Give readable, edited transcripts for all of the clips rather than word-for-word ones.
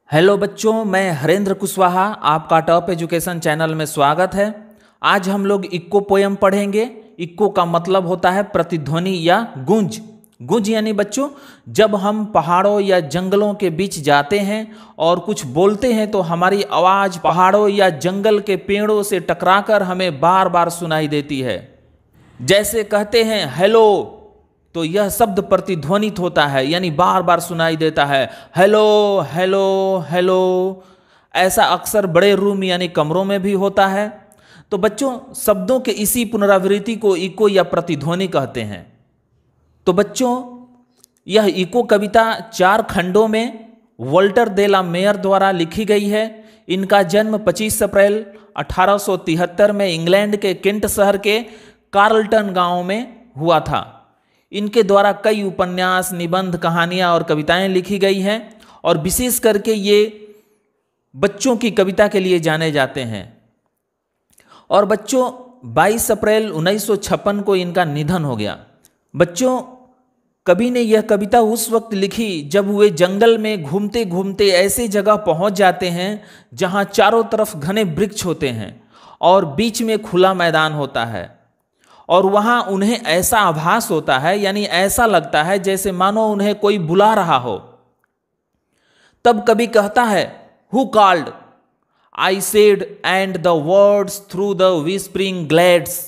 Hello बच्चों, मैं हरेंद्र कुशवाहा, आपका टॉप एजुकेशन चैनल में स्वागत है। आज हम लोग इक्को पोयम पढ़ेंगे। इक्को का मतलब होता है प्रतिध्वनि या गूंज। गूंज यानी बच्चों, जब हम पहाड़ों या जंगलों के बीच जाते हैं और कुछ बोलते हैं तो हमारी आवाज़ पहाड़ों या जंगल के पेड़ों से टकराकर हमें बार बार सुनाई देती है। जैसे कहते हैं हेलो, तो यह शब्द प्रतिध्वनित होता है, यानी बार बार सुनाई देता है, हेलो हेलो हेलो। ऐसा अक्सर बड़े रूम यानी कमरों में भी होता है। तो बच्चों, शब्दों के इसी पुनरावृत्ति को इको या प्रतिध्वनि कहते हैं। तो बच्चों, यह इको कविता 4 खंडों में वोल्टर दे ला मेयर द्वारा लिखी गई है। इनका जन्म 25 अप्रैल 1873 में इंग्लैंड के केंट शहर के कार्लटन गांव में हुआ था। इनके द्वारा कई उपन्यास, निबंध, कहानियां और कविताएं लिखी गई हैं और विशेष करके ये बच्चों की कविता के लिए जाने जाते हैं। और बच्चों, 22 अप्रैल 1956 को इनका निधन हो गया। बच्चों, कवि ने यह कविता उस वक्त लिखी जब वे जंगल में घूमते घूमते ऐसे जगह पहुंच जाते हैं जहां चारों तरफ घने वृक्ष होते हैं और बीच में खुला मैदान होता है। और वहाँ उन्हें ऐसा आभास होता है, यानी ऐसा लगता है जैसे मानो उन्हें कोई बुला रहा हो। तब कवि कहता है, who called, I said and the words through the whispering glades.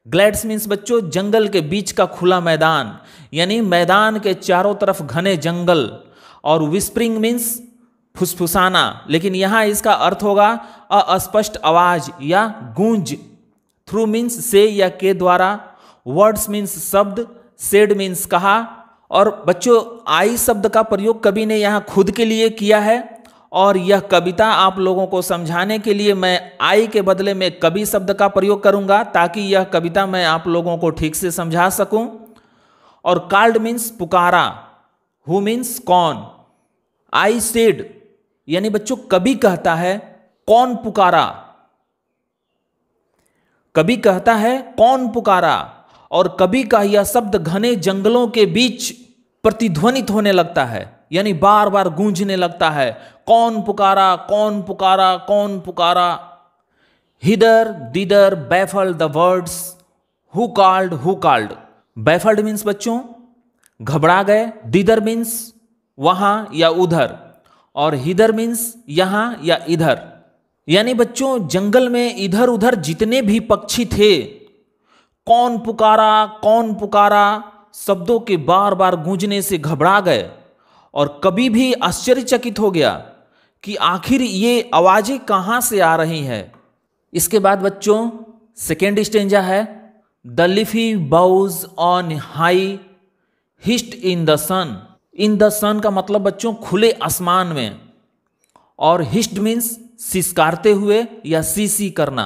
Glades means बच्चों जंगल के बीच का खुला मैदान, यानी मैदान के चारों तरफ घने जंगल। और विस्परिंग मीन्स फुसफुसाना, लेकिन यहाँ इसका अर्थ होगा अस्पष्ट आवाज या गूंज। थ्रू मीन्स से या के द्वारा, वर्ड्स मीन्स शब्द, सेड मीन्स कहा। और बच्चों, आई शब्द का प्रयोग कवि ने यहाँ खुद के लिए किया है और यह कविता आप लोगों को समझाने के लिए मैं आई के बदले में कवि शब्द का प्रयोग करूंगा, ताकि यह कविता मैं आप लोगों को ठीक से समझा सकूं। और कॉल्ड मीन्स पुकारा, हु मीन्स कौन। आई सेड यानी बच्चों कवि कहता है कौन पुकारा। कवि कहता है कौन पुकारा, और कवि का यह शब्द घने जंगलों के बीच प्रतिध्वनित होने लगता है, यानी बार बार गूंजने लगता है, कौन पुकारा कौन पुकारा कौन पुकारा। Hither thither baffled the words, who called. Baffled means बच्चों घबरा गए, दिदर मीन्स वहां या उधर, और हिदर मीन्स यहां या इधर। यानी बच्चों जंगल में इधर उधर जितने भी पक्षी थे, कौन पुकारा शब्दों के बार बार गूंजने से घबरा गए। और कवि भी आश्चर्यचकित हो गया कि आखिर ये आवाजें कहां से आ रही हैं। इसके बाद बच्चों सेकेंड स्टेंजा है, the leafy boughs on high hissed in the sun. In the sun का मतलब बच्चों खुले आसमान में, और हिस्ट मीन्स सिसकारते हुए या सी करना।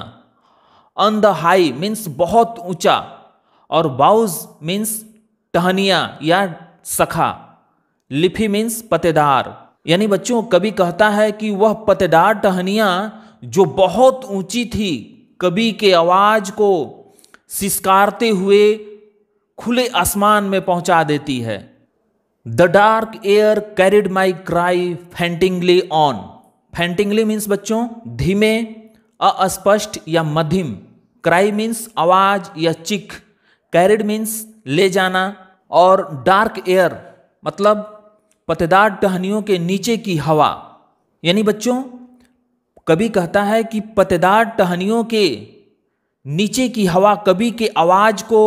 ऑन द हाई मीन्स बहुत ऊंचा, और बाउज मीन्स टहनिया या सखा। लिफी मीन्स पत्तेदार, यानी बच्चों कवि कहता है कि वह पत्तेदार टहनिया जो बहुत ऊंची थी, कवि के आवाज को सिसकारते हुए खुले आसमान में पहुंचा देती है। The dark air carried my cry faintingly on. Faintingly means बच्चों धीमे, अस्पष्ट या मध्यम। क्राई मीन्स आवाज या चीख। कैरिड मीन्स ले जाना। और डार्क एयर मतलब पत्तेदार टहनियों के नीचे की हवा। यानी बच्चों कवि कहता है कि पत्तेदार टहनियों के नीचे की हवा कवि के आवाज को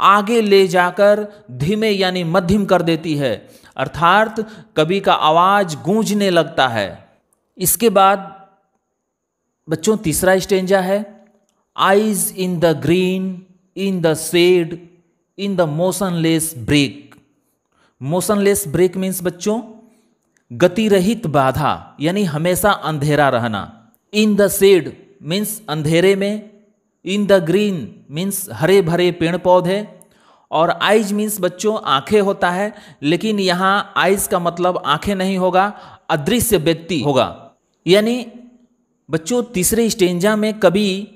आगे ले जाकर धीमे यानी मध्यम कर देती है, अर्थात कवि का आवाज गूंजने लगता है। इसके बाद बच्चों तीसरा स्टेंजा है, eyes in the green in the shade in the motionless brake. Motionless brake means बच्चों गति रहित बाधा, यानी हमेशा अंधेरा रहना। इन द शेड मीन्स अंधेरे में, इन द ग्रीन मीन्स हरे भरे पेड़ पौधे, और आइज मीन्स बच्चों आंखें होता है, लेकिन यहाँ आइज का मतलब आंखें नहीं होगा, अदृश्य व्यक्ति होगा। यानी बच्चों तीसरे स्टेंजा में कवि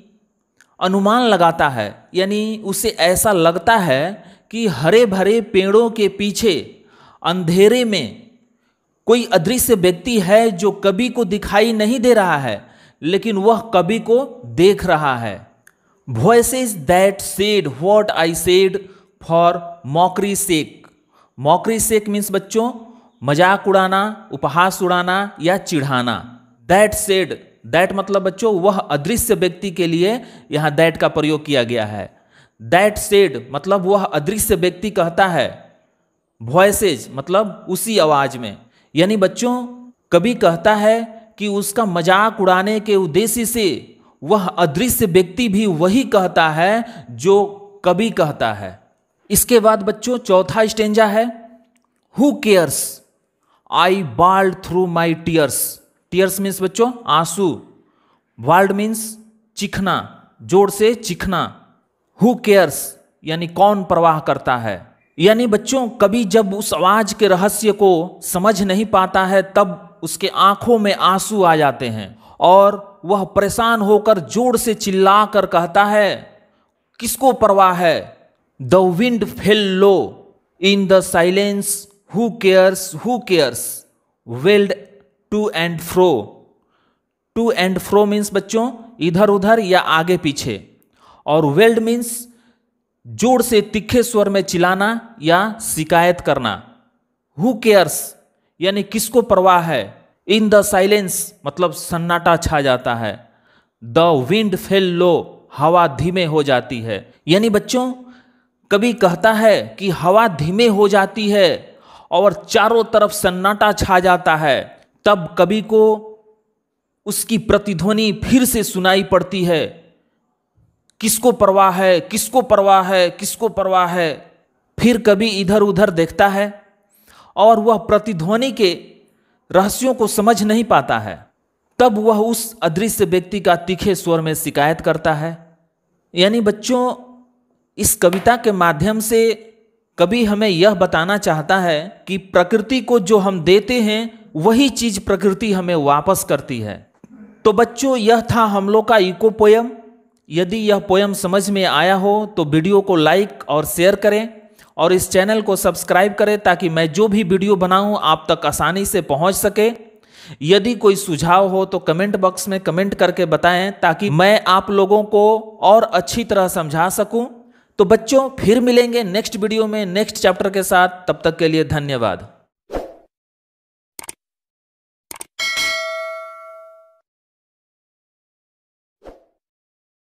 अनुमान लगाता है, यानी उसे ऐसा लगता है कि हरे भरे पेड़ों के पीछे अंधेरे में कोई अदृश्य व्यक्ति है जो कवि को दिखाई नहीं दे रहा है, लेकिन वह कवि को देख रहा है। Voices that said what I said for mockery sake. Mockery sake means बच्चों मजाक उड़ाना, उपहास उड़ाना या चिढ़ाना। दैट सेड, दैट मतलब बच्चों वह अदृश्य व्यक्ति के लिए यहां दैट का प्रयोग किया गया है। दैट सेड मतलब वह अदृश्य व्यक्ति कहता है। वॉइसेज मतलब उसी आवाज में, यानी बच्चों कवि कहता है कि उसका मजाक उड़ाने के उद्देश्य से वह अदृश्य व्यक्ति भी वही कहता है जो कवि कहता है। इसके बाद बच्चों चौथा स्टेंजा है, who cares I bald through my tears. Tears means बच्चों आंसू, बाल्ड मीन्स चिखना, जोर से चिखना। हु केयर्स यानी कौन परवाह करता है। यानी बच्चों कवि जब उस आवाज के रहस्य को समझ नहीं पाता है तब उसके आंखों में आंसू आ जाते हैं और वह परेशान होकर जोर से चिल्ला कर कहता है, किसको परवाह है। The wind fell low in the silence, who cares wailed to and fro. To and fro means बच्चों इधर उधर या आगे पीछे, और वेल्ड मीन्स जोर से तीखे स्वर में चिल्लाना या शिकायत करना। हु केयर्स यानी किसको परवाह है। इन द साइलेंस मतलब सन्नाटा छा जाता है। द विंड फेल लो हवा धीमे हो जाती है। यानी बच्चों कवि कहता है कि हवा धीमे हो जाती है और चारों तरफ सन्नाटा छा जाता है, तब कवि को उसकी प्रतिध्वनि फिर से सुनाई पड़ती है, किसको परवाह है, किसको परवाह है, किसको परवाह है। फिर कवि इधर उधर देखता है और वह प्रतिध्वनि के रहस्यों को समझ नहीं पाता है, तब वह उस अदृश्य व्यक्ति का तीखे स्वर में शिकायत करता है। यानी बच्चों इस कविता के माध्यम से कवि हमें यह बताना चाहता है कि प्रकृति को जो हम देते हैं वही चीज प्रकृति हमें वापस करती है। तो बच्चों यह था हम लोग का इको पोयम। यदि यह पोयम समझ में आया हो तो वीडियो को लाइक और शेयर करें और इस चैनल को सब्सक्राइब करें ताकि मैं जो भी वीडियो बनाऊं आप तक आसानी से पहुंच सके। यदि कोई सुझाव हो तो कमेंट बॉक्स में कमेंट करके बताएं ताकि मैं आप लोगों को और अच्छी तरह समझा सकूं। तो बच्चों फिर मिलेंगे नेक्स्ट वीडियो में नेक्स्ट चैप्टर के साथ, तब तक के लिए धन्यवाद।